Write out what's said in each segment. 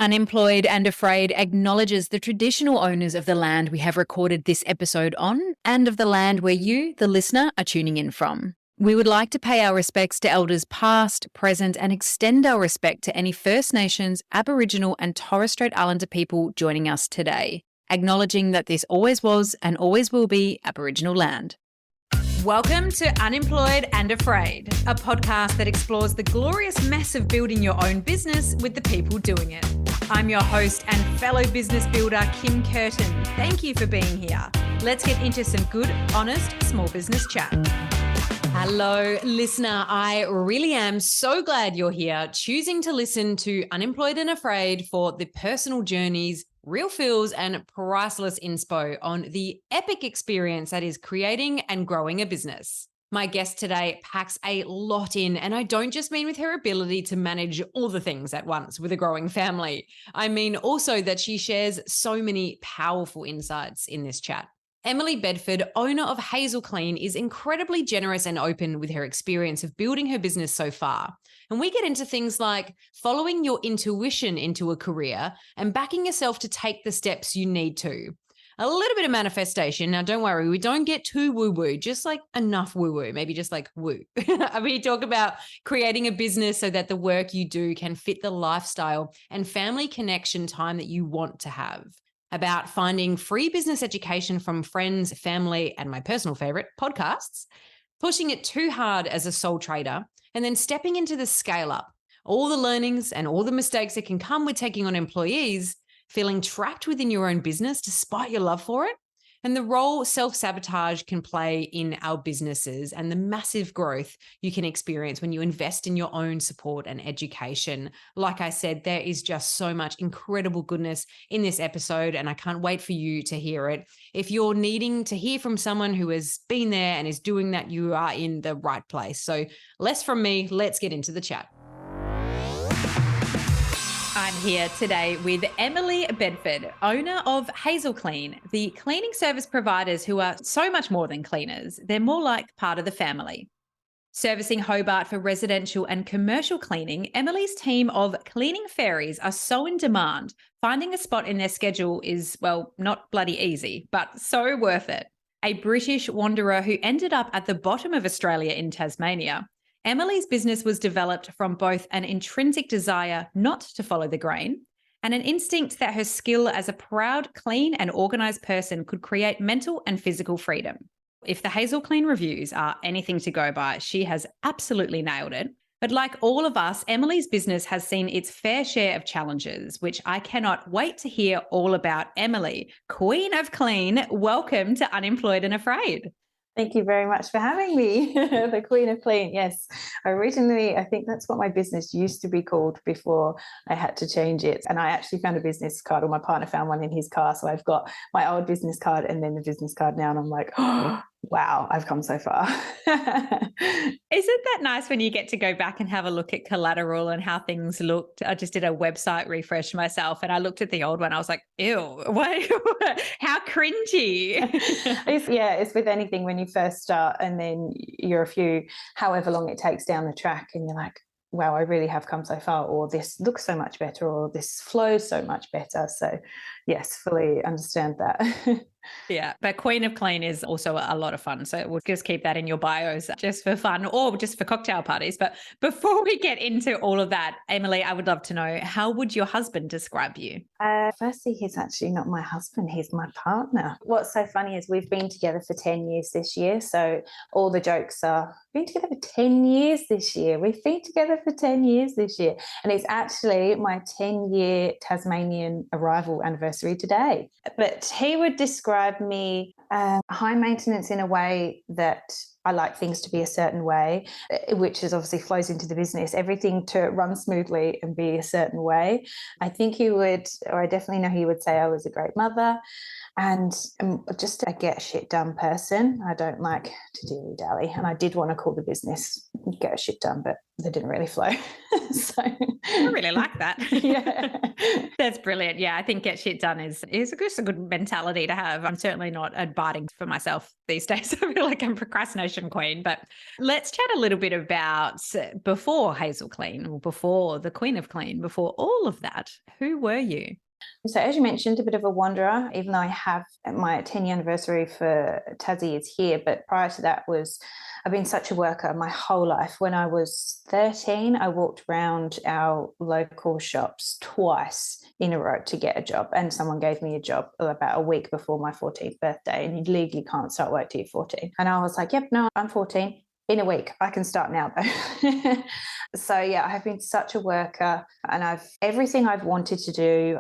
Unemployed and Afraid acknowledges the traditional owners of the land we have recorded this episode on and of the land where you, the listener, are tuning in from. We would like to pay our respects to elders past, present, and extend our respect to any First Nations, Aboriginal, and Torres Strait Islander people joining us today, acknowledging that this always was and always will be Aboriginal land. Welcome to Unemployed and Afraid, a podcast that explores the glorious mess of building your own business with the people doing it. I'm your host and fellow business builder, Kim Curtin. Thank you for being here. Let's get into some good, honest, small business chat. Hello, listener. I really am so glad you're here, choosing to listen to Unemployed and Afraid for the personal journeys, real feels, and priceless inspo on the epic experience that is creating and growing a business. My guest today packs a lot in, and I don't just mean with her ability to manage all the things at once with a growing family. I mean also that she shares so many powerful insights in this chat. Emily Bedford, owner of Hazelclean, is incredibly generous and open with her experience of building her business so far. And we get into things like following your intuition into a career and backing yourself to take the steps you need to. A little bit of manifestation. Now, don't worry, we don't get too woo-woo, just like enough woo-woo, maybe just like woo. We talk about creating a business so that the work you do can fit the lifestyle and family connection time that you want to have. About finding free business education from friends, family, and my personal favorite, podcasts, pushing it too hard as a sole trader, and then stepping into the scale up, all the learnings and all the mistakes that can come with taking on employees, feeling trapped within your own business despite your love for it, and the role self-sabotage can play in our businesses and the massive growth you can experience when you invest in your own support and education. Like I said, there is just so much incredible goodness in this episode, and I can't wait for you to hear it. If you're needing to hear from someone who has been there and is doing that, you are in the right place. So less from me, let's get into the chat. I'm here today with Emily Bedford, owner of Hazelclean, the cleaning service providers who are so much more than cleaners. They're more like part of the family. Servicing Hobart for residential and commercial cleaning, Emily's team of cleaning fairies are so in demand. Finding a spot in their schedule is, well, not bloody easy, but so worth it. A British wanderer who ended up at the bottom of Australia in Tasmania, Emily's business was developed from both an intrinsic desire not to follow the grain and an instinct that her skill as a proud, clean and organised person could create mental and physical freedom. If the Hazelclean reviews are anything to go by, she has absolutely nailed it. But like all of us, Emily's business has seen its fair share of challenges, which I cannot wait to hear all about. Emily, Queen of Clean, welcome to Unemployed and Afraid. Thank you very much for having me, the Queen of Clean. Yes, originally, I think that's what my business used to be called before I had to change it. And I actually found a business card, or my partner found one in his car. So I've got my old business card and then the business card now. And I'm like, oh, wow, I've come so far. Isn't that nice when you get to go back and have a look at collateral and how things looked? I just did a website refresh myself and I looked at the old one. I was like, ew, what? How cringy. It's with anything when you first start and then you're a few, however long it takes down the track and you're like, wow, I really have come so far, or this looks so much better, or this flows so much better. So yes, fully understand that. Yeah, but Queen of Clean is also a lot of fun. So we'll just keep that in your bios just for fun or just for cocktail parties. But before we get into all of that, Emily, I would love to know, how would your husband describe you? Firstly, he's actually not my husband. He's my partner. What's so funny is we've been together for 10 years this year. So all the jokes are, been together for 10 years this year. We've been together for 10 years this year. And it's actually my 10-year Tasmanian arrival anniversary today. But he would describe me high maintenance in a way that I like things to be a certain way, which is obviously flows into the business, everything to run smoothly and be a certain way. I think he would, or I definitely know he would say I was a great mother and just a get shit done person. I don't like to dilly-dally. And I did want to call the business Get Shit Done, but they didn't really flow. So I really like that. Yeah. That's brilliant. Yeah, I think get shit done is just a good mentality to have. I'm certainly not adverting for myself these days. I feel like I'm procrastination queen. But let's chat a little bit about before Hazelclean, or before the Queen of Clean, before all of that. Who were you? So as you mentioned, a bit of a wanderer, even though I have my 10-year anniversary for Tassie is here, but prior to that I've been such a worker my whole life. When I was 13, I walked around our local shops twice in a row to get a job, and someone gave me a job about a week before my 14th birthday, and you legally can't start work till you're 14. And I was like, yep, no, I'm 14. In a week, I can start now though. So yeah, I've been such a worker, and everything I've wanted to do,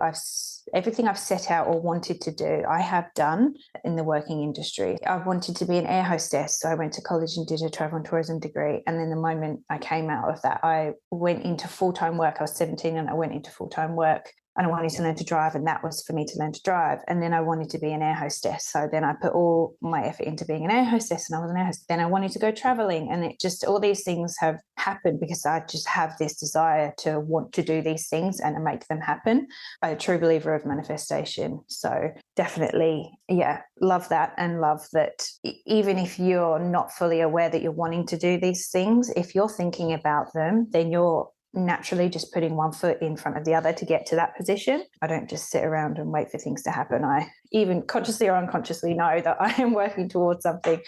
everything I've set out or wanted to do, I have done in the working industry. I wanted to be an air hostess, so I went to college and did a travel and tourism degree. And then the moment I came out of that, I went into full-time work. I was 17 and I went into full-time work. And I wanted to learn to drive, and that was for me to learn to drive. And then I wanted to be an air hostess. So then I put all my effort into being an air hostess, and I was an air hostess. Then I wanted to go traveling, and it just, all these things have happened because I just have this desire to want to do these things and to make them happen. I'm a true believer of manifestation. So definitely, yeah, love that, and love that even if you're not fully aware that you're wanting to do these things, if you're thinking about them, then you're naturally just putting one foot in front of the other to get to that position. I don't just sit around and wait for things to happen. I even consciously or unconsciously know that I am working towards something.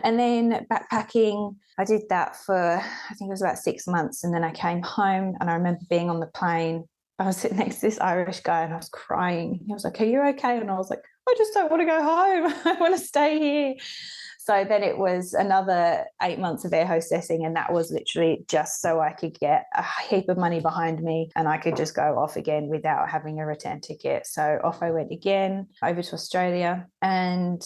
And then backpacking, I did that for, I think it was about 6 months. And then I came home, and I remember being on the plane. I was sitting next to this Irish guy, and I was crying. He was like, "Are you okay?" And I was like, "I just don't want to go home. I want to stay here." So then it was another 8 months of air hostessing, and that was literally just so I could get a heap of money behind me and I could just go off again without having a return ticket. So off I went again over to Australia, and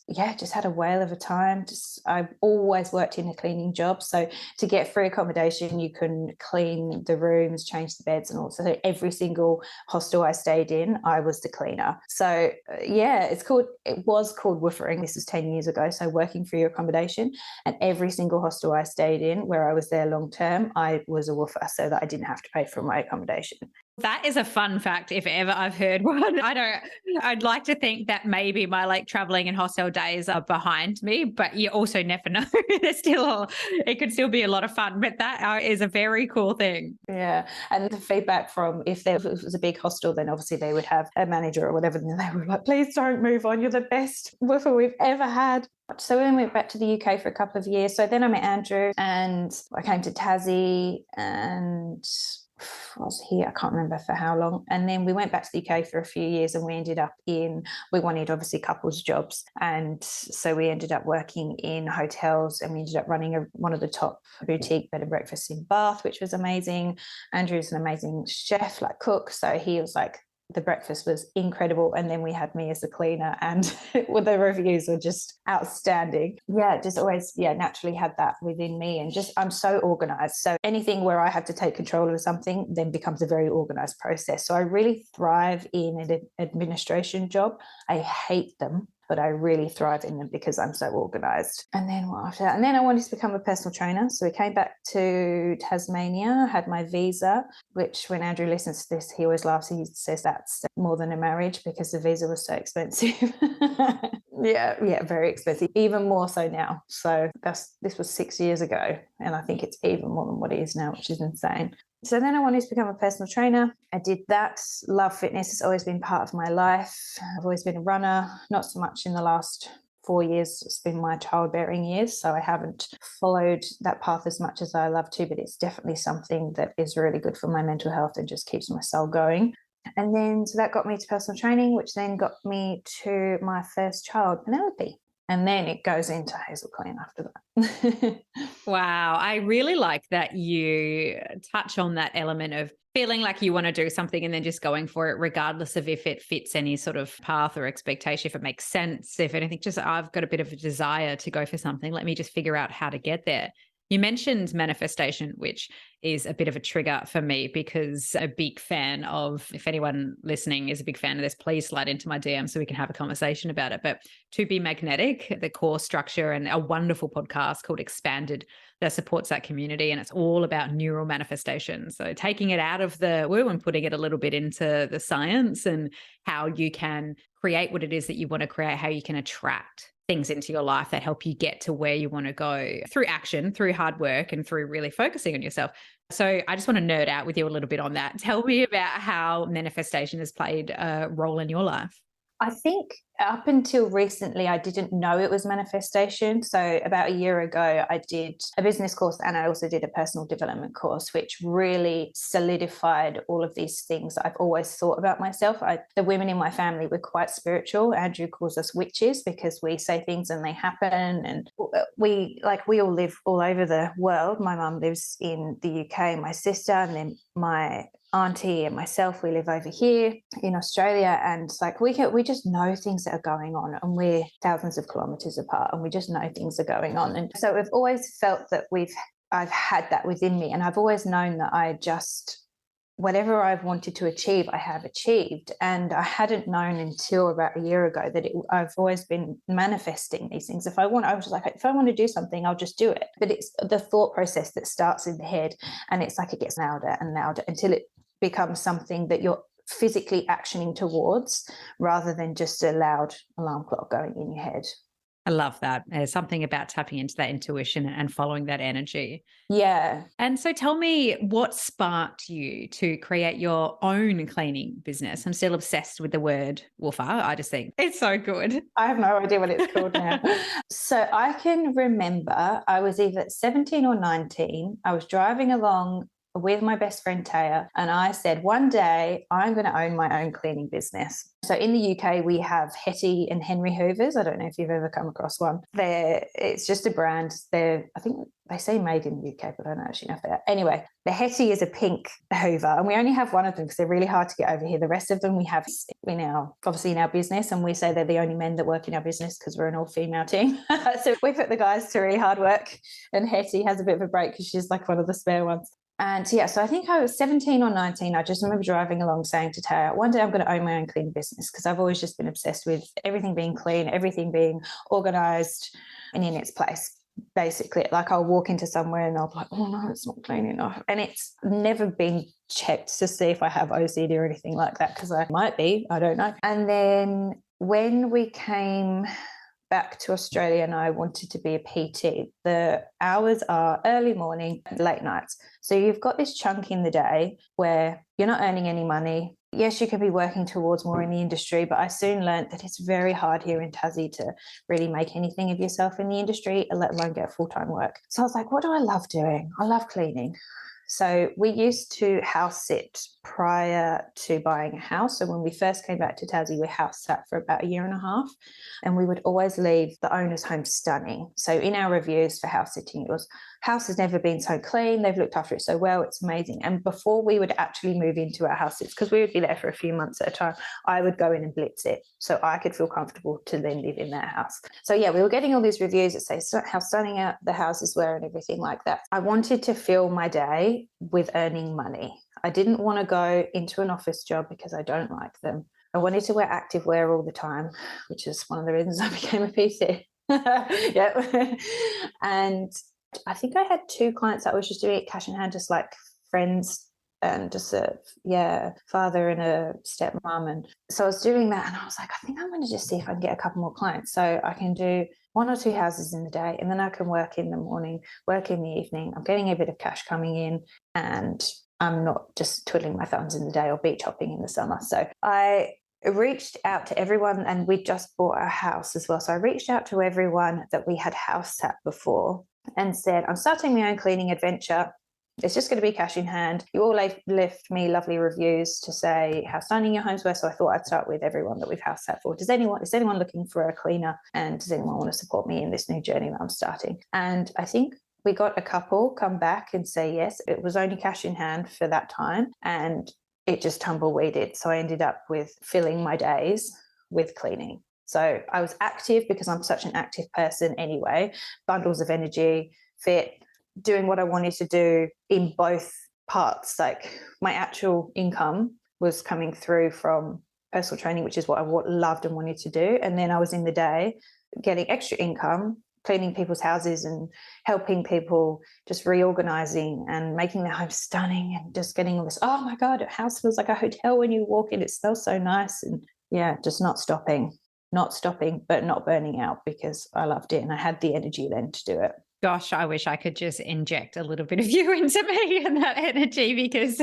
yeah, just had a whale of a time. I always worked in a cleaning job. So to get free accommodation, you can clean the rooms, change the beds, and also so every single hostel I stayed in, I was the cleaner. So yeah, it was called woofering. This was 10 years ago. So working for your accommodation, and every single hostel I stayed in where I was there long term, I was a woofer so that I didn't have to pay for my accommodation. That is a fun fact if ever I've heard one. I'd like to think that maybe my like traveling and hostel days are behind me, but you also never know. It could still be a lot of fun, but that is a very cool thing. Yeah. And the feedback from, if it was a big hostel, then obviously they would have a manager or whatever, and they were like, "Please don't move on. You're the best woofer we've ever had." So then we went back to the UK for a couple of years. So then I met Andrew, and I came to Tassie, and I was here, I can't remember for how long. And then we went back to the UK for a few years, and we wanted obviously couples jobs. And so we ended up working in hotels, and we ended up running one of the top boutique bed and breakfasts in Bath, which was amazing. Andrew's an amazing chef, like cook. So he was like, the breakfast was incredible. And then we had me as the cleaner, and the reviews were just outstanding. Yeah, just always, naturally had that within me. And just, I'm so organized. So anything where I have to take control of something then becomes a very organized process. So I really thrive in an administration job. I hate them, but I really thrive in them because I'm so organized. And then what after that? And then I wanted to become a personal trainer. So we came back to Tasmania, had my visa, which when Andrew listens to this, he always laughs. He says that's more than a marriage because the visa was so expensive. Yeah, very expensive, even more so now. So this was 6 years ago, and I think it's even more than what it is now, which is insane. So then I wanted to become a personal trainer. I did that. Love fitness. It's always been part of my life. I've always been a runner, not so much in the last 4 years. It's been my childbearing years, so I haven't followed that path as much as I love to, but it's definitely something that is really good for my mental health and just keeps my soul going. And then, so that got me to personal training, which then got me to my first child, Penelope. And then it goes into Hazelclean after that. Wow. I really like that you touch on that element of feeling like you want to do something and then just going for it, regardless of if it fits any sort of path or expectation, if it makes sense, if anything, just I've got a bit of a desire to go for something. Let me just figure out how to get there. You mentioned manifestation, which is a bit of a trigger for me because a big fan of, if anyone listening is a big fan of this, please slide into my DM so we can have a conversation about it. But To Be Magnetic, the core structure, and a wonderful podcast called Expanded that supports that community. And it's all about neural manifestation. So taking it out of the woo and putting it a little bit into the science and how you can create what it is that you want to create, how you can attract things into your life that help you get to where you want to go through action, through hard work, and through really focusing on yourself. So I just want to nerd out with you a little bit on that. Tell me about how manifestation has played a role in your life. I think up until recently, I didn't know it was manifestation. So about a year ago, I did a business course and I also did a personal development course, which really solidified all of these things that I've always thought about myself. The women in my family were quite spiritual. Andrew calls us witches because we say things and they happen. And we all live all over the world. My mum lives in the UK, my sister, and then my auntie and myself, we live over here in Australia, and we just know things that are going on, and we're thousands of kilometers apart, and we just know things are going on. And so we've always felt that I've had that within me, and I've always known that whatever I've wanted to achieve, I have achieved. And I hadn't known until about a year ago that I've always been manifesting these things. If I want to do something, I'll just do it. But it's the thought process that starts in the head, and it's like it gets louder and louder until it becomes something that you're physically actioning towards rather than just a loud alarm clock going in your head. I love that. There's something about tapping into that intuition and following that energy. Yeah. And so tell me, what sparked you to create your own cleaning business? I'm still obsessed with the word woofer. I just think it's so good. I have no idea what it's called now. So I can remember I was either 17 or 19. I was driving along with my best friend Taya, and I said, one day I'm going to own my own cleaning business. So in the UK, we have Hetty and Henry Hoovers. I don't know if you've ever come across one. It's just a brand. I think they say made in the UK, but I don't actually know if they are. Anyway, the Hetty is a pink Hoover, and we only have one of them because they're really hard to get over here. The rest of them we have in our business, and we say they're the only men that work in our business because we're an all-female team. So we put the guys to really hard work, and Hetty has a bit of a break because she's like one of the spare ones. And yeah, so I think I was 17 or 19. I just remember driving along saying to Tara, one day I'm going to own my own cleaning business, because I've always just been obsessed with everything being clean, everything being organized and in its place. Basically, like I'll walk into somewhere and I'll be like, oh no, it's not clean enough. And it's never been checked to see if I have OCD or anything like that, because I might be, I don't know. And then when we came back to Australia and I wanted to be a PT, the hours are early morning, late nights. So you've got this chunk in the day where you're not earning any money. Yes, you can be working towards more in the industry, but I soon learned that it's very hard here in Tassie to really make anything of yourself in the industry, let alone get full-time work. So I was like, what do I love doing? I love cleaning. So we used to house sit prior to buying a house. So when we first came back to Tassie, we house sat for about a year and a half, and we would always leave the owner's home stunning. So in our reviews for house sitting, it was, house has never been so clean, they've looked after it so well, it's amazing. And before we would actually move into our house sits, because we would be there for a few months at a time, I would go in and blitz it so I could feel comfortable to then live in that house. So yeah, we were getting all these reviews that say how stunning out the houses were and everything like that. I wanted to fill my day with earning money. I didn't want to go into an office job because I don't like them. I wanted to wear active wear all the time, which is one of the reasons I became a PT. Yeah. And I think I had 2 clients that I was just doing it cash in hand, just like friends, and just a father and a stepmom. And so I was doing that, and I was like, I think I'm going to just see if I can get a couple more clients so I can do 1 or 2 houses in the day, and then I can work in the morning, work in the evening. I'm getting a bit of cash coming in, and I'm not just twiddling my thumbs in the day or beach hopping in the summer. So I reached out to everyone, and we just bought a house as well. So I reached out to everyone that we had house sat before and said, I'm starting my own cleaning adventure. It's just going to be cash in hand. You all left me lovely reviews to say how stunning your homes were. So I thought I'd start with everyone that we've house sat for. Is anyone looking for a cleaner? And does anyone want to support me in this new journey that I'm starting? And I think we got a couple come back and say yes. It was only cash in hand for that time, and it just tumbleweeded. So I ended up with filling my days with cleaning. So I was active because I'm such an active person anyway, bundles of energy, fit, doing what I wanted to do in both parts. Like my actual income was coming through from personal training, which is what I loved and wanted to do. And then I was in the day getting extra income cleaning people's houses and helping people, just reorganizing and making their home stunning, and just getting all this, oh my God, a house feels like a hotel when you walk in. It smells so nice. And yeah, just not stopping, but not burning out, because I loved it and I had the energy then to do it. Gosh, I wish I could just inject a little bit of you into me and that energy, because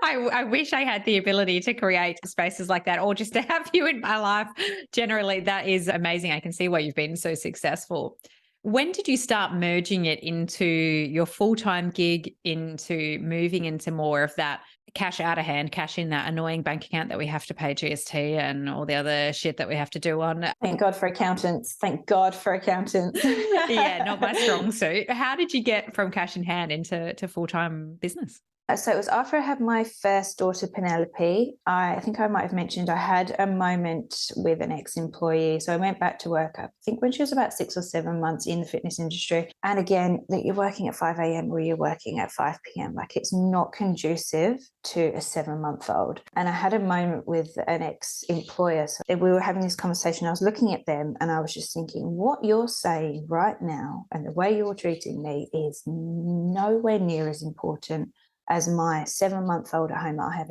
I wish I had the ability to create spaces like that, or just to have you in my life. Generally, that is amazing. I can see why you've been so successful. When did you start merging it into your full-time gig, into moving into more of that cash out of hand, cash in that annoying bank account that we have to pay GST and all the other shit that we have to do on? Thank God for accountants. Thank God for accountants. Yeah, not my strong suit. How did you get from cash in hand into full-time business? So it was after I had my first daughter, Penelope. I think I might have mentioned I had a moment with an ex-employee. So I went back to work, I think when she was about 6 or 7 months in the fitness industry. And again, that you're working at 5 a.m. or you're working at 5 p.m. Like, it's not conducive to a 7-month-old. And I had a moment with an ex-employer. So we were having this conversation. I was looking at them and I was just thinking, what you're saying right now and the way you're treating me is nowhere near as important as my 7-month-old at home. I have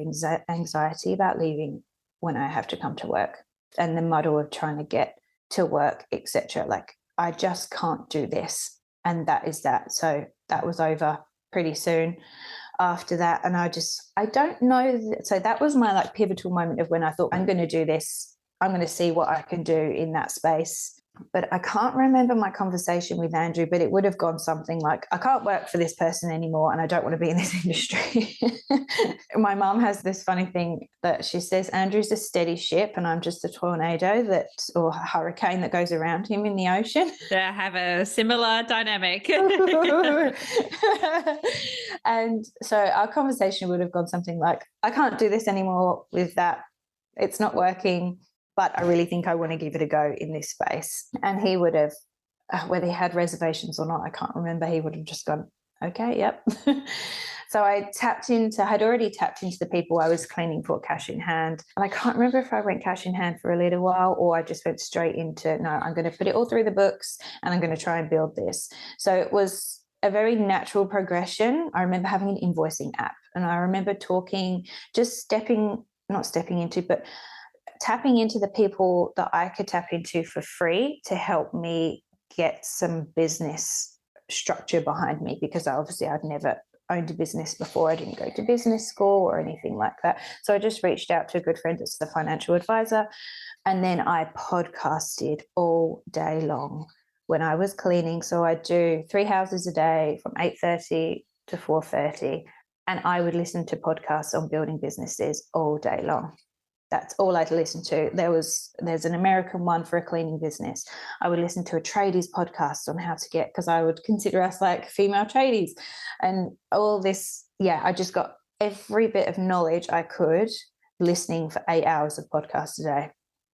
anxiety about leaving when I have to come to work, and the muddle of trying to get to work, etc. Like, I just can't do this. And that is that. So that was over pretty soon after that. And I don't know. So that was my like pivotal moment of when I thought, I'm going to do this. I'm going to see what I can do in that space. But I can't remember my conversation with Andrew, but it would have gone something like, I can't work for this person anymore and I don't want to be in this industry. My mum has this funny thing that she says, Andrew's a steady ship and I'm just a tornado or a hurricane that goes around him in the ocean. They have a similar dynamic. And so our conversation would have gone something like, I can't do this anymore with that. It's not working, but I really think I want to give it a go in this space. And he would have, whether he had reservations or not, I can't remember. He would have just gone, okay, yep. So I'd already tapped into the people I was cleaning for cash in hand. And I can't remember if I went cash in hand for a little while or I just went straight into, no, I'm going to put it all through the books and I'm going to try and build this. So it was a very natural progression. I remember having an invoicing app and I remember tapping into the people that I could tap into for free to help me get some business structure behind me, because I'd never owned a business before. I didn't go to business school or anything like that. So I just reached out to a good friend that's the financial advisor. And then I podcasted all day long when I was cleaning. So I'd do 3 houses a day from 8:30 to 4:30. And I would listen to podcasts on building businesses all day long. That's all I'd listen to. There's an American one for a cleaning business. I would listen to a tradies podcast on how to get, because I would consider us like female tradies and all this. Yeah, I just got every bit of knowledge I could listening for 8 hours of podcasts a day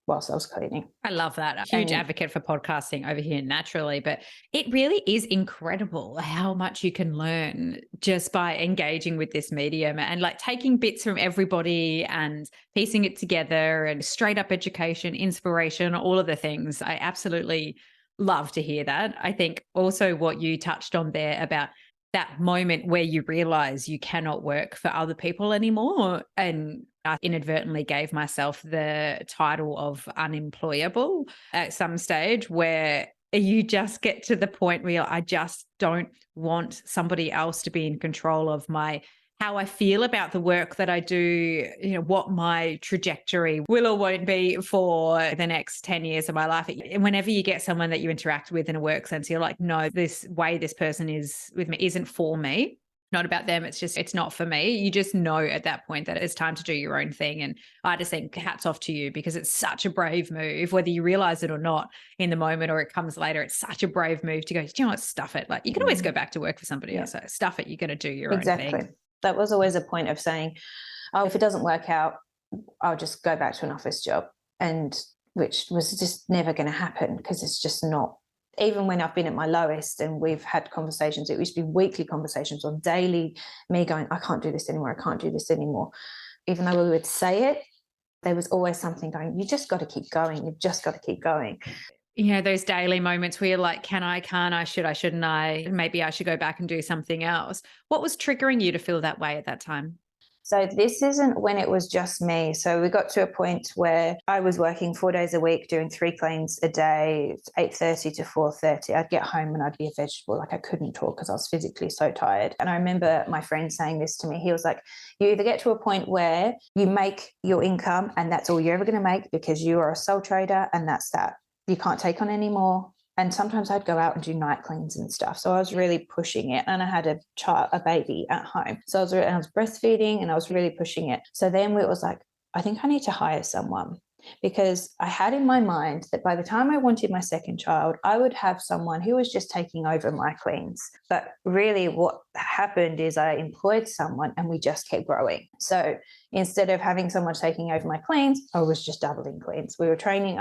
whilst I was cleaning. I love that. A huge advocate for podcasting over here naturally, but it really is incredible how much you can learn just by engaging with this medium and like taking bits from everybody and piecing it together, and straight up education, inspiration, all of the things. I absolutely love to hear that. I think also what you touched on there about that moment where you realize you cannot work for other people anymore. And I inadvertently gave myself the title of unemployable at some stage, where you just get to the point where I just don't want somebody else to be in control of how I feel about the work that I do, what my trajectory will or won't be for the next 10 years of my life. And whenever you get someone that you interact with in a work sense, you're like, no, this way this person is with me isn't for me. Not about them. It's not for me. You just know at that point that it's time to do your own thing. And I just think hats off to you, because it's such a brave move, whether you realize it or not in the moment or it comes later. It's such a brave move to go, do you know what, stuff it. Like, you can always go back to work for somebody else. So stuff it. You're going to do your own thing. That was always a point of saying, oh, if it doesn't work out, I'll just go back to an office job. And which was just never going to happen, because it's just not. Even when I've been at my lowest and we've had conversations, it used to be weekly conversations or daily, me going, I can't do this anymore. I can't do this anymore. Even though we would say it, there was always something going, you just got to keep going. You've just got to keep going. Those daily moments where you're like, can I, can't I, should I, shouldn't I? Maybe I should go back and do something else. What was triggering you to feel that way at that time? So this isn't when it was just me. So we got to a point where I was working 4 days a week, doing 3 cleans a day, 8:30 to 4:30. I'd get home and I'd be a vegetable. Like I couldn't talk because I was physically so tired. And I remember my friend saying this to me. He was like, you either get to a point where you make your income and that's all you're ever going to make because you are a sole trader and that's that. You can't take on any more. And sometimes I'd go out and do night cleans and stuff. So I was really pushing it. And I had a baby at home. So I was breastfeeding and I was really pushing it. So then it was like, I think I need to hire someone, because I had in my mind that by the time I wanted my second child, I would have someone who was just taking over my cleans. But really what happened is I employed someone and we just kept growing. So instead of having someone taking over my cleans, I was just doubling cleans. I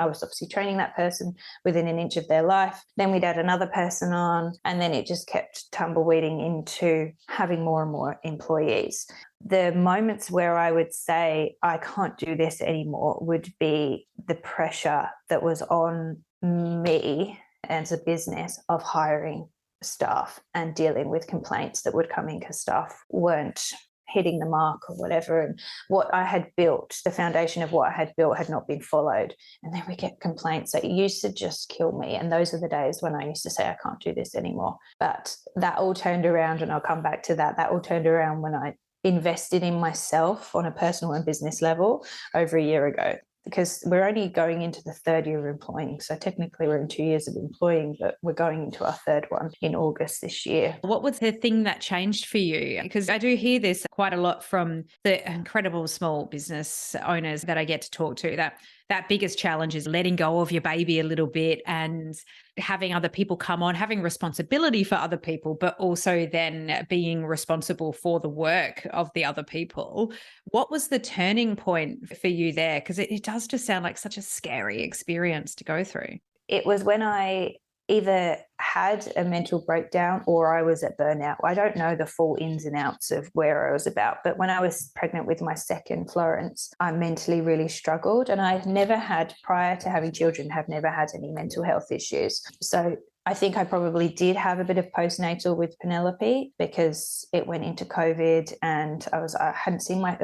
was obviously training that person within an inch of their life. Then we'd add another person on, and then it just kept tumbleweeding into having more and more employees. The moments where I would say I can't do this anymore would be the pressure that was on me as a business of hiring staff and dealing with complaints that would come in because staff weren't hitting the mark or whatever, and what I had built, the foundation of what I had built had not been followed. And then we get complaints that used to just kill me. And those are the days when I used to say I can't do this anymore. But that all turned around, and I'll come back to that. That all turned around when I invested in myself on a personal and business level over a year ago, because we're only going into the third year of employing. So technically we're in 2 years of employing, but we're going into our third one in August this year. What was the thing that changed for you? Because I do hear this quite a lot from the incredible small business owners that I get to talk to, that biggest challenge is letting go of your baby a little bit and having other people come on, having responsibility for other people, but also then being responsible for the work of the other people. What was the turning point for you there? Because it does just sound like such a scary experience to go through. It was when I either had a mental breakdown or I was at burnout. I don't know the full ins and outs of where I was about, but when I was pregnant with my second, Florence, I mentally really struggled, and I've never had, prior to having children, have never had any mental health issues. So I think I probably did have a bit of postnatal with Penelope because it went into COVID, and I hadn't seen my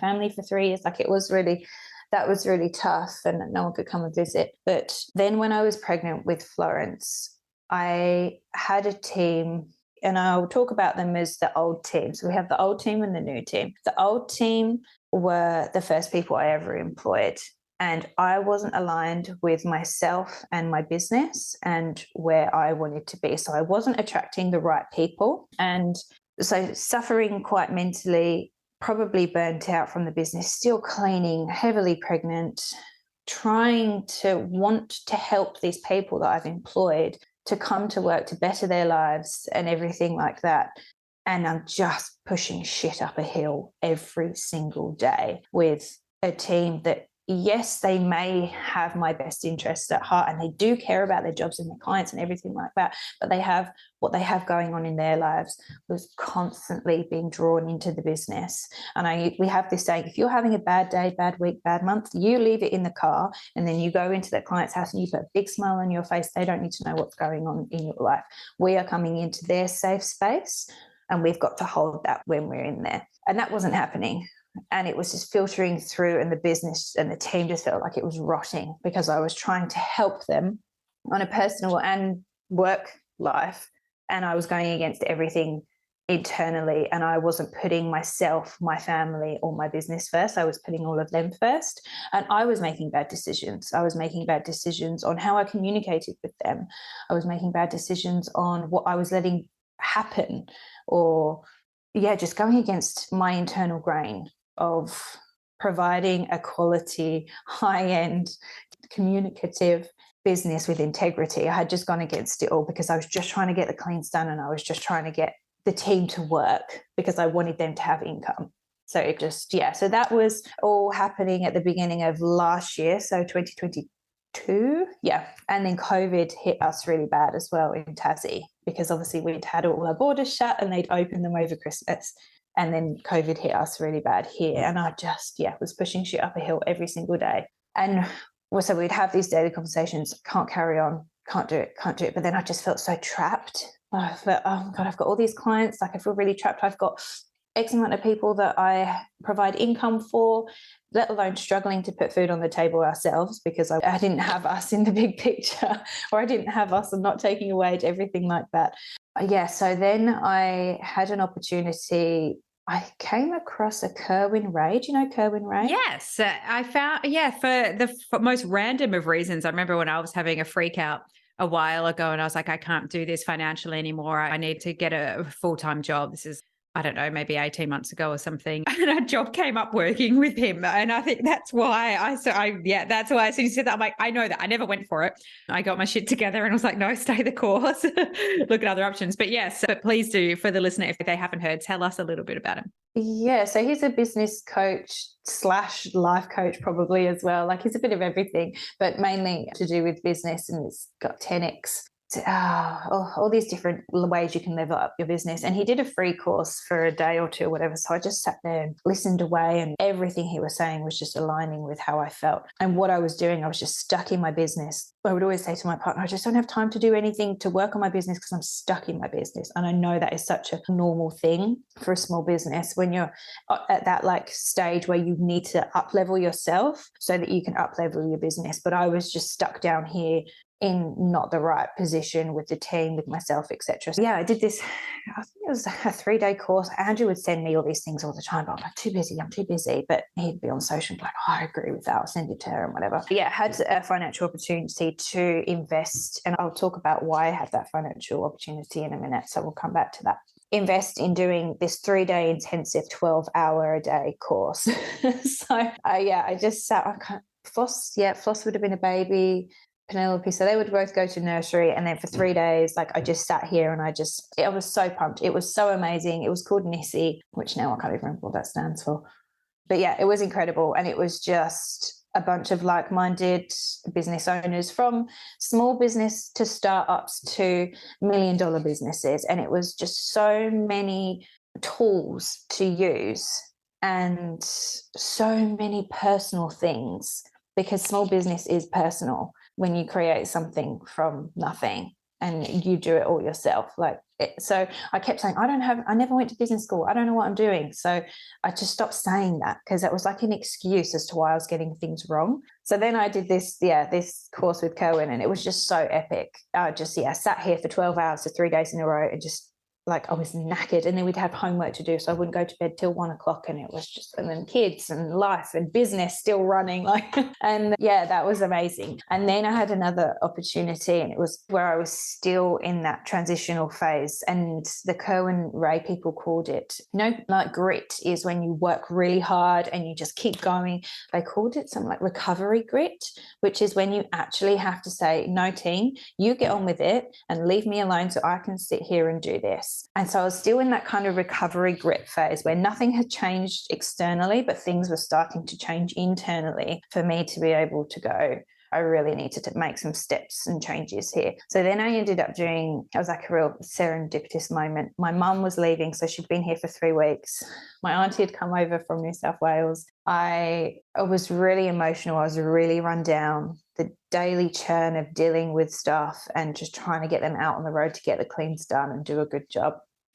family for 3 years. Like that was really tough, and no one could come and visit. But then when I was pregnant with Florence, I had a team, and I'll talk about them as the old team. So we have the old team and the new team. The old team were the first people I ever employed, and I wasn't aligned with myself and my business and where I wanted to be. So I wasn't attracting the right people. And so suffering quite mentally, probably burnt out from the business, still cleaning, heavily pregnant, trying to want to help these people that I've employed to come to work to better their lives and everything like that. And I'm just pushing shit up a hill every single day with a team that, yes, they may have my best interests at heart and they do care about their jobs and their clients and everything like that, but they have what they have going on in their lives was constantly being drawn into the business. And we have this saying, if you're having a bad day, bad week, bad month, you leave it in the car and then you go into that client's house and you put a big smile on your face. They don't need to know what's going on in your life. We are coming into their safe space and we've got to hold that when we're in there. And that wasn't happening. And it was just filtering through, and the business and the team just felt like it was rotting because I was trying to help them on a personal and work life. And I was going against everything internally, and I wasn't putting myself, my family, or my business first. I was putting all of them first. And I was making bad decisions. I was making bad decisions on how I communicated with them. I was making bad decisions on what I was letting happen, or just going against my internal grain of providing a quality, high-end, communicative business with integrity. I had just gone against it all because I was just trying to get the cleans done, and I was just trying to get the team to work because I wanted them to have income. So so that was all happening at the beginning of last year, so 2022. And then COVID hit us really bad as well in Tassie, because obviously we'd had all our borders shut and they'd opened them over Christmas. And then COVID hit us really bad here. And I just, was pushing shit up a hill every single day. And Well, so we'd have these daily conversations, can't carry on, can't do it, can't do it. But then I just felt so trapped. I felt, oh God, I've got all these clients, like I feel really trapped. I've got X amount of people that I provide income for, let alone struggling to put food on the table ourselves, because I didn't have us in the big picture, or I didn't have us and not taking a wage, everything like that. Yeah, so then I had an opportunity. I came across a Kerwin Ray. Do you know Kerwin Ray? Yes, I found, for the most random of reasons. I remember when I was having a freak out a while ago and I was like, I can't do this financially anymore. I need to get a full-time job. This is, I don't know, maybe 18 months ago or something. And a job came up working with him. And I think that's why that's why as soon as he said that, I'm like, I know that. I never went for it. I got my shit together and I was like, no, stay the course, look at other options. But yes, but please do, for the listener, if they haven't heard, tell us a little bit about him. Yeah, so he's a business coach / life coach probably as well. Like he's a bit of everything, but mainly to do with business, and he's got 10x. All these different ways you can level up your business. And he did a free course for a day or two or whatever. So I just sat there and listened away, and everything he was saying was just aligning with how I felt. And what I was doing, I was just stuck in my business. I would always say to my partner, I just don't have time to do anything to work on my business because I'm stuck in my business. And I know that is such a normal thing for a small business when you're at that like stage where you need to up level yourself so that you can up level your business. But I was just stuck down here in not the right position with the team, with myself, etc. So yeah, I did this, I think it was a 3-day course. Andrew would send me all these things all the time, but I'm like, I'm too busy. But he'd be on social and be like, oh, I agree with that, I'll send it to her and whatever. But yeah, I had a financial opportunity to invest, and I'll talk about why I had that financial opportunity in a minute. So we'll come back to that. Invest in doing this 3-day intensive 12-hour a day course. So I just sat, Floss would have been a baby, Penelope, so they would both go to nursery, and then for 3 days, like I just sat here and I was so pumped. It was so amazing. It was called NISI, which now I can't even remember what that stands for. But yeah, it was incredible. And it was just a bunch of like-minded business owners, from small business to startups to million-dollar businesses. And it was just so many tools to use and so many personal things, because small business is personal when you create something from nothing and you do it all yourself. So I kept saying, I never went to business school. I don't know what I'm doing. So I just stopped saying that, because that was like an excuse as to why I was getting things wrong. So then I did this course with Kerwin, and it was just so epic. I sat here for 12 hours for 3 days in a row, and just like I was knackered, and then we'd have homework to do, so I wouldn't go to bed till 1 o'clock, and it was just, and then kids and life and business still running, and yeah, that was amazing. And then I had another opportunity, and it was where I was still in that transitional phase, and the Kerwin Ray people called it, like grit is when you work really hard and you just keep going. They called it something like recovery grit, which is when you actually have to say, no team, you get on with it and leave me alone so I can sit here and do this. And so I was still in that kind of recovery grit phase where nothing had changed externally, but things were starting to change internally for me to be able to go, I really needed to make some steps and changes here. So then I ended up it was like a real serendipitous moment. My mum was leaving, so she'd been here for 3 weeks. My auntie had come over from New South Wales. I was really emotional. I was really run down. The daily churn of dealing with stuff and just trying to get them out on the road to get the cleans done and do a good job.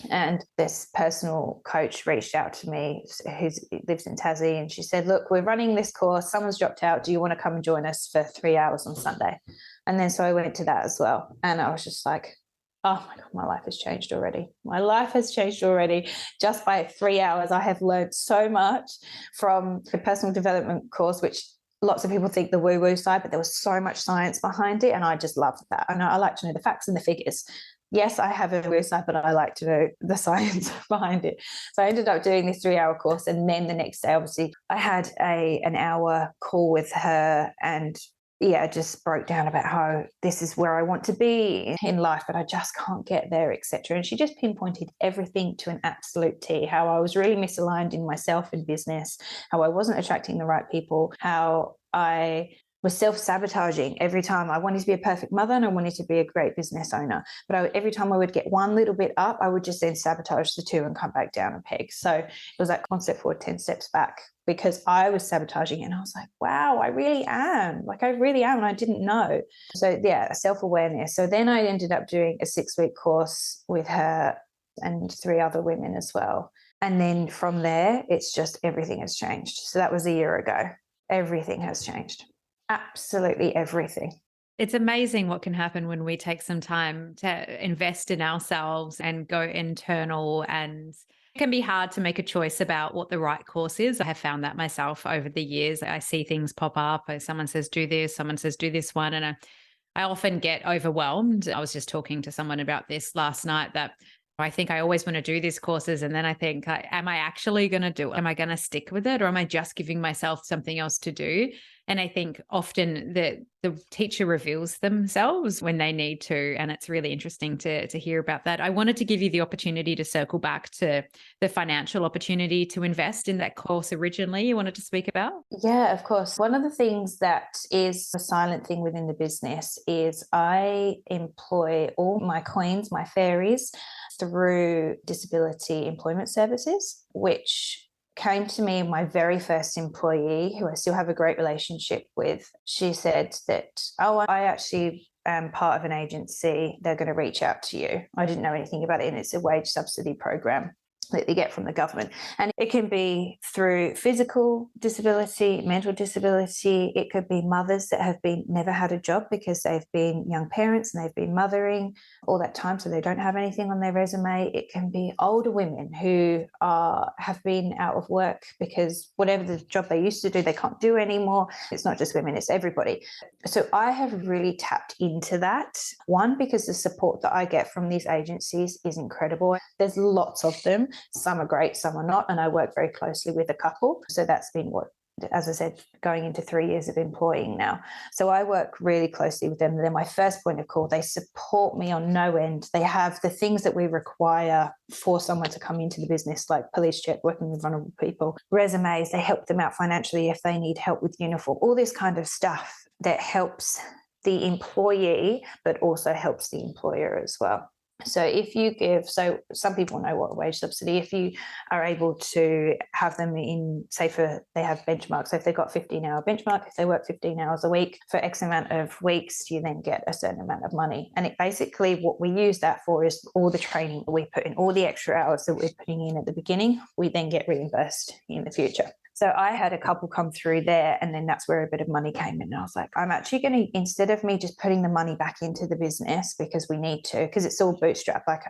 And this personal coach reached out to me, who lives in Tassie, and she said, look, we're running this course. Someone's dropped out. Do you want to come and join us for 3 hours on Sunday? And then so I went to that as well. And I was just like, oh my God, my life has changed already. My life has changed already. Just by 3 hours, I have learned so much from the personal development course, which lots of people think the woo-woo side, but there was so much science behind it. And I just loved that. And I like to know the facts and the figures. Yes, I have a website, but I like to know the science behind it. So I ended up doing this 3-hour course. And then the next day, obviously, I had an hour call with her, and I just broke down about how this is where I want to be in life, but I just can't get there, etc. And she just pinpointed everything to an absolute T, how I was really misaligned in myself and business, how I wasn't attracting the right people, how I was self-sabotaging every time. I wanted to be a perfect mother and I wanted to be a great business owner. But every time I would get one little bit up, I would just then sabotage the two and come back down a peg. So it was like 1 step forward, 10 steps back, because I was sabotaging it. And I was like, wow, I really am. Like, I really am. And I didn't know. So yeah, self-awareness. So then I ended up doing a 6-week course with her and 3 other women as well. And then from there, it's just everything has changed. So that was a year ago. Everything has changed. Absolutely everything. It's amazing what can happen when we take some time to invest in ourselves and go internal, and it can be hard to make a choice about what the right course is. I have found that myself over the years. I see things pop up. Someone says, do this, someone says, do this one. And I often get overwhelmed. I was just talking to someone about this last night, that I think I always want to do these courses. And then I think, am I actually going to do it? Am I going to stick with it? Or am I just giving myself something else to do? And I think often the teacher reveals themselves when they need to. And it's really interesting to hear about that. I wanted to give you the opportunity to circle back to the financial opportunity to invest in that course originally you wanted to speak about. Yeah, of course. One of the things that is a silent thing within the business is I employ all my queens, my fairies, through disability employment services, which came to me, my very first employee, who I still have a great relationship with. She said that, oh, I actually am part of an agency. They're going to reach out to you. I didn't know anything about it, and it's a wage subsidy program that they get from the government. And it can be through physical disability, mental disability. It could be mothers that have never had a job because they've been young parents and they've been mothering all that time, so they don't have anything on their resume. It can be older women who have been out of work because whatever the job they used to do, they can't do anymore. It's not just women, it's everybody. So I have really tapped into that. One, because the support that I get from these agencies is incredible. There's lots of them. Some are great, some are not. And I work very closely with a couple. So that's been as I said, going into 3 years of employing now. So I work really closely with them. They're my first point of call. They support me on no end. They have the things that we require for someone to come into the business, like police check, working with vulnerable people, resumes. They help them out financially if they need help with uniform, all this kind of stuff that helps the employee, but also helps the employer as well. So if you give, so some people know what a wage subsidy, if you are able to have them in, say they have benchmarks, so if they've got 15-hour benchmark, if they work 15 hours a week for X amount of weeks, you then get a certain amount of money. And it basically, what we use that for is all the training that we put in, all the extra hours that we're putting in at the beginning, we then get reimbursed in the future. So I had a couple come through there, and then that's where a bit of money came in. And I was like, I'm actually going to, instead of me just putting the money back into the business because we need to, because it's all bootstrap. Like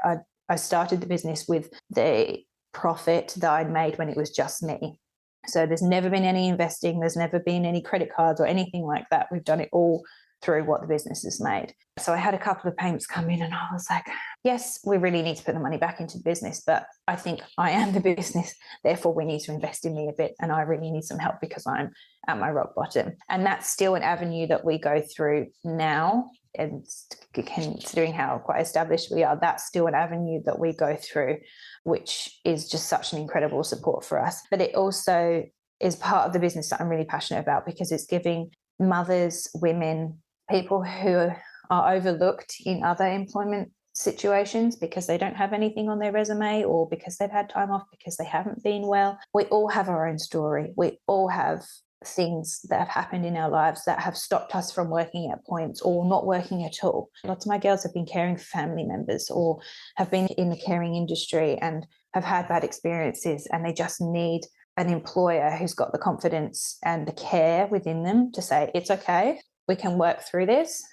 I started the business with the profit that I'd made when it was just me. So there's never been any investing. There's never been any credit cards or anything like that. We've done it all through what the business has made. So I had a couple of payments come in, and I was like, yes, we really need to put the money back into the business, but I think I am the business, therefore we need to invest in me a bit, and I really need some help because I'm at my rock bottom. And that's still an avenue that we go through now, and considering how quite established we are, that's still an avenue that we go through, which is just such an incredible support for us. But it also is part of the business that I'm really passionate about, because it's giving mothers, women, people who are overlooked in other employment situations because they don't have anything on their resume, or because they've had time off, because they haven't been well. We all have our own story. We all have things that have happened in our lives that have stopped us from working at points or not working at all. Lots of my girls have been caring for family members or have been in the caring industry and have had bad experiences, and they just need an employer who's got the confidence and the care within them to say, it's okay, we can work through this.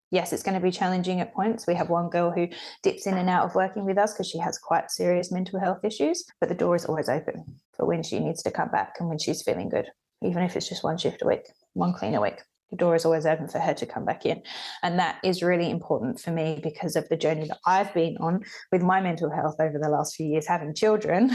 Yes, it's going to be challenging at points. We have one girl who dips in and out of working with us because she has quite serious mental health issues, but the door is always open for when she needs to come back and when she's feeling good, even if it's just one shift a week, one clean a week. The door is always open for her to come back in. And that is really important for me because of the journey that I've been on with my mental health over the last few years, having children.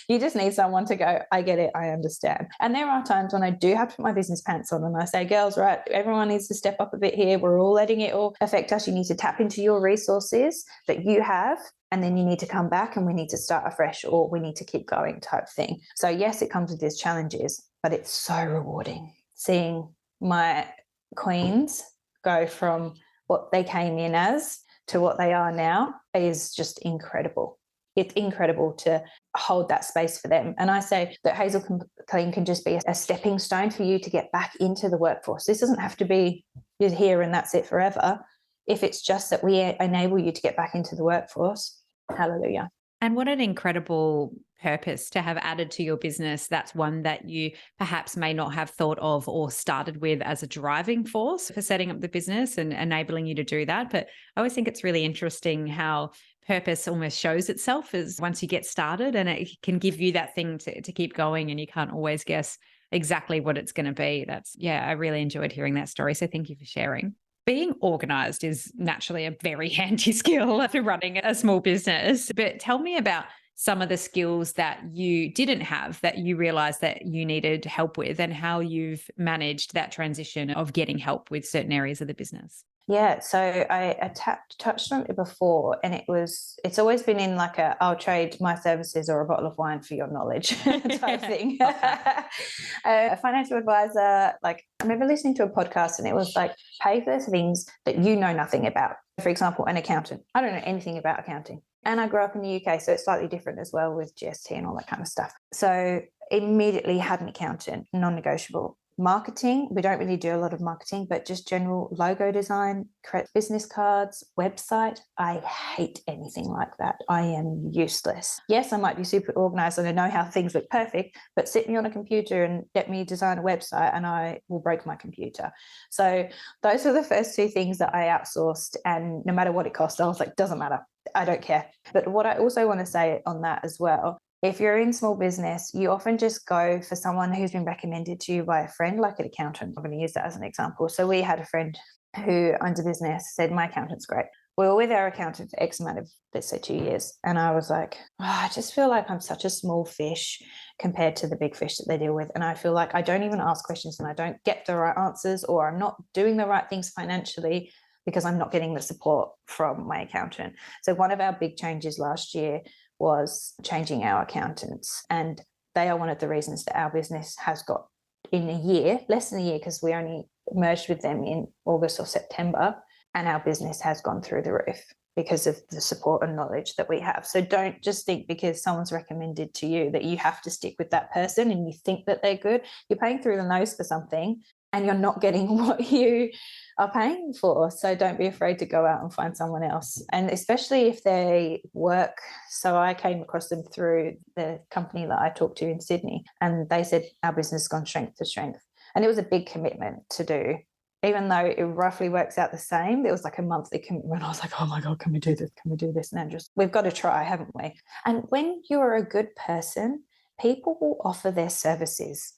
You just need someone to go, I get it, I understand. And there are times when I do have to put my business pants on and I say, girls, right, everyone needs to step up a bit here. We're all letting it all affect us. You need to tap into your resources that you have, and then you need to come back and we need to start afresh, or we need to keep going type thing. So yes, it comes with these challenges, but it's so rewarding seeing my queens go from what they came in as to what they are now is just incredible. It's incredible to hold that space for them. And I say that Hazelclean can just be a stepping stone for you to get back into the workforce. This doesn't have to be you're here and that's it forever. If it's just that we enable you to get back into the workforce, hallelujah. And what an incredible purpose to have added to your business. That's one that you perhaps may not have thought of or started with as a driving force for setting up the business and enabling you to do that. But I always think it's really interesting how purpose almost shows itself as once you get started, and it can give you that thing to keep going, and you can't always guess exactly what it's going to be. I really enjoyed hearing that story. So thank you for sharing. Being organized is naturally a very handy skill for running a small business. But tell me about some of the skills that you didn't have that you realized that you needed help with, and how you've managed that transition of getting help with certain areas of the business. Yeah, so I touched on it before, and it's always been in like I'll trade my services or a bottle of wine for your knowledge type thing. A financial advisor, like I remember listening to a podcast and it was like, pay for things that you know nothing about. For example, an accountant. I don't know anything about accounting. And I grew up in the UK, so it's slightly different as well with GST and all that kind of stuff. So immediately had an accountant, non-negotiable. Marketing, we don't really do a lot of marketing, but just general logo design, create business cards, website. I hate anything like that. I am useless. Yes, I might be super organized and I know how things look perfect, but sit me on a computer and let me design a website and I will break my computer. So those are the first two things that I outsourced, and no matter what it cost, I was like, doesn't matter. I don't care. But what I also want to say on that as well, if you're in small business, you often just go for someone who's been recommended to you by a friend, like an accountant. I'm going to use that as an example. So we had a friend who owns a business, said, my accountant's great. We were with our accountant for X amount of, let's say 2 years. And I was like, I just feel like I'm such a small fish compared to the big fish that they deal with. And I feel like I don't even ask questions and I don't get the right answers, or I'm not doing the right things financially because I'm not getting the support from my accountant. So one of our big changes last year was changing our accountants. And they are one of the reasons that our business has got, in a year, less than a year, because we only merged with them in August or September, and our business has gone through the roof because of the support and knowledge that we have. So don't just think because someone's recommended to you that you have to stick with that person and you think that they're good. You're paying through the nose for something and you're not getting what you are paying for. So don't be afraid to go out and find someone else. And especially if they work. So I came across them through the company that I talked to in Sydney, and they said our business has gone strength to strength. And it was a big commitment to do. Even though it roughly works out the same, there was like a monthly commitment. I was like, oh my God, can we do this? Can we do this? And we've got to try, haven't we? And when you're a good person, people will offer their services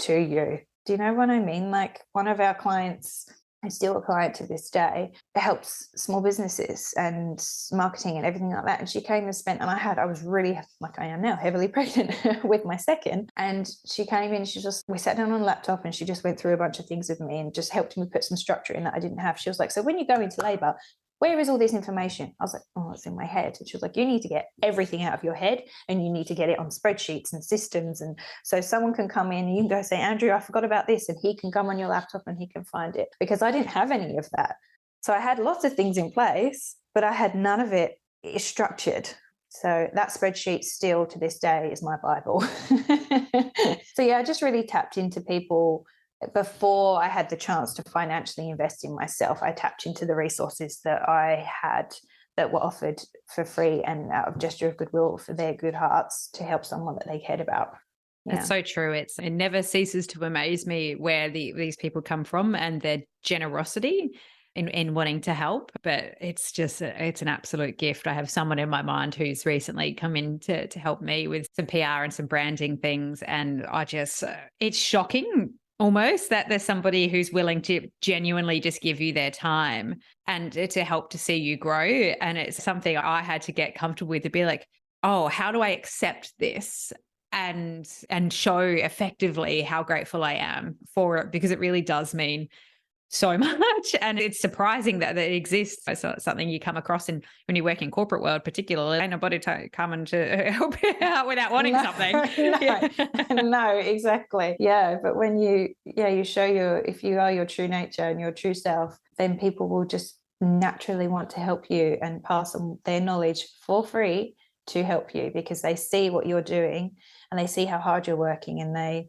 to you. Do you know what I mean? Like one of our clients, who's still a client to this day, helps small businesses and marketing and everything like that. And she came and spent, and I was really, like I am now, heavily pregnant with my second. And she came in, we sat down on a laptop and she just went through a bunch of things with me and just helped me put some structure in that I didn't have. She was like, so when you go into labor, where is all this information? I was like, oh, it's in my head. And she was like, you need to get everything out of your head and you need to get it on spreadsheets and systems. And so someone can come in and you can go say, Andrew, I forgot about this. And he can come on your laptop and he can find it, because I didn't have any of that. So I had lots of things in place, but I had none of it structured. So that spreadsheet still to this day is my Bible. So yeah, I just really tapped into people. Before I had the chance to financially invest in myself, I tapped into the resources that I had that were offered for free and out of gesture of goodwill for their good hearts to help someone that they cared about. Yeah. It's so true. It never ceases to amaze me where these people come from and their generosity in wanting to help. But it's an absolute gift. I have someone in my mind who's recently come in to help me with some PR and some branding things. And it's shocking almost that there's somebody who's willing to genuinely just give you their time and to help to see you grow. And it's something I had to get comfortable with, to be like, oh, how do I accept this and show effectively how grateful I am for it? Because it really does mean so much, and it's surprising that it exists. It's not something you come across in when you work in corporate world, particularly. Ain't nobody coming to help you out without wanting something. No, exactly. Yeah, but when you show if you are your true nature and your true self, then people will just naturally want to help you and pass on their knowledge for free to help you, because they see what you're doing and they see how hard you're working, and they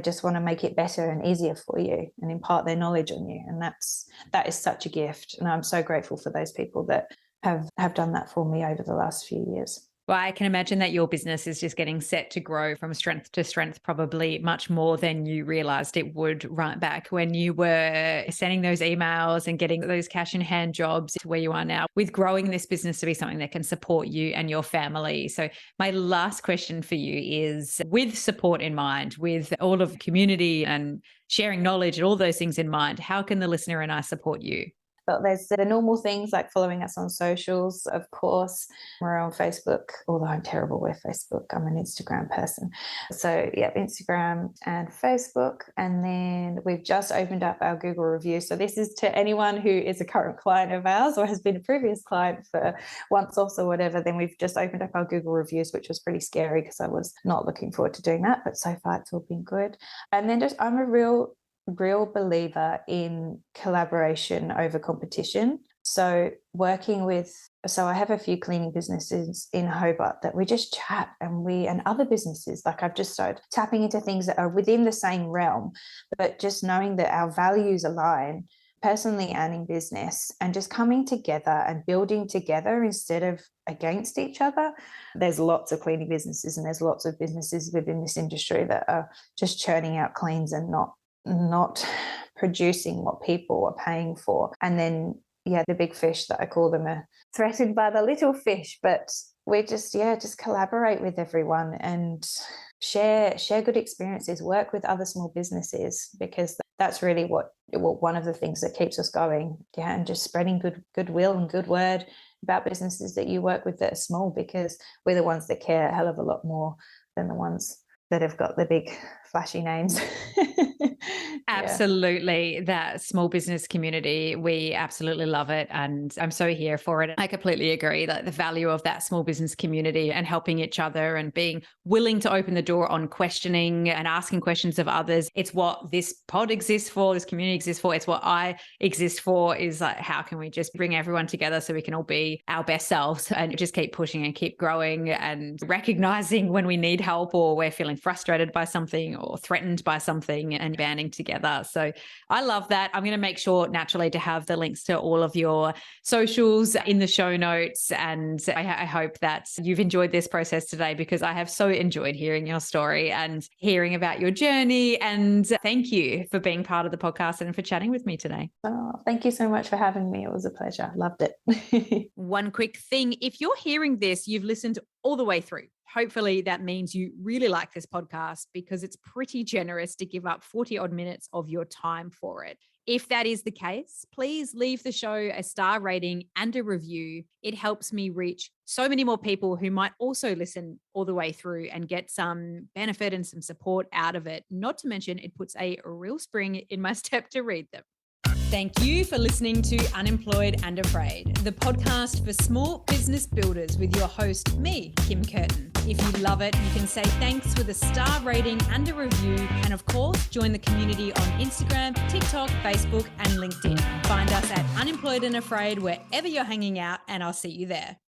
just want to make it better and easier for you and impart their knowledge on you. And that is such a gift. And I'm so grateful for those people that have done that for me over the last few years. Well, I can imagine that your business is just getting set to grow from strength to strength, probably much more than you realized it would right back when you were sending those emails and getting those cash in hand jobs to where you are now, with growing this business to be something that can support you and your family. So my last question for you is, with support in mind, with all of the community and sharing knowledge and all those things in mind, how can the listener and I support you? But there's the normal things like following us on socials, of course. We're on Facebook, although I'm terrible with Facebook. I'm an Instagram person. So, Instagram and Facebook. And then we've just opened up our Google review. So this is to anyone who is a current client of ours or has been a previous client for once off or whatever. Then we've just opened up our Google reviews, which was pretty scary because I was not looking forward to doing that. But so far it's all been good. And then I'm a real believer in collaboration over competition. So I have a few cleaning businesses in Hobart that we just chat, and other businesses, like I've just started tapping into things that are within the same realm, but just knowing that our values align personally and in business, and just coming together and building together instead of against each other. There's lots of cleaning businesses and there's lots of businesses within this industry that are just churning out cleans and not producing what people are paying for. And then the big fish that I call them are threatened by the little fish. But we just collaborate with everyone and share good experiences, work with other small businesses, because that's really what one of the things that keeps us going. And just spreading goodwill and good word about businesses that you work with that are small, because we're the ones that care a hell of a lot more than the ones that have got the big flashy names. Absolutely. That small business community, we absolutely love it. And I'm so here for it. I completely agree that the value of that small business community and helping each other and being willing to open the door on questioning and asking questions of others. It's what this pod exists for, this community exists for. It's what I exist for, is like, how can we just bring everyone together so we can all be our best selves and just keep pushing and keep growing, and recognizing when we need help or we're feeling frustrated by something or threatened by something, and banding together. So I love that. I'm going to make sure naturally to have the links to all of your socials in the show notes. And I hope that you've enjoyed this process today, because I have so enjoyed hearing your story and hearing about your journey. And thank you for being part of the podcast and for chatting with me today. Oh, thank you so much for having me. It was a pleasure. Loved it. One quick thing. If you're hearing this, you've listened all the way through. Hopefully that means you really like this podcast, because it's pretty generous to give up 40 odd minutes of your time for it. If that is the case, please leave the show a star rating and a review. It helps me reach so many more people who might also listen all the way through and get some benefit and some support out of it. Not to mention, it puts a real spring in my step to read them. Thank you for listening to Unemployed and Afraid, the podcast for small business builders with your host, me, Kim Curtin. If you love it, you can say thanks with a star rating and a review. And of course, join the community on Instagram, TikTok, Facebook, and LinkedIn. Find us at Unemployed and Afraid wherever you're hanging out, and I'll see you there.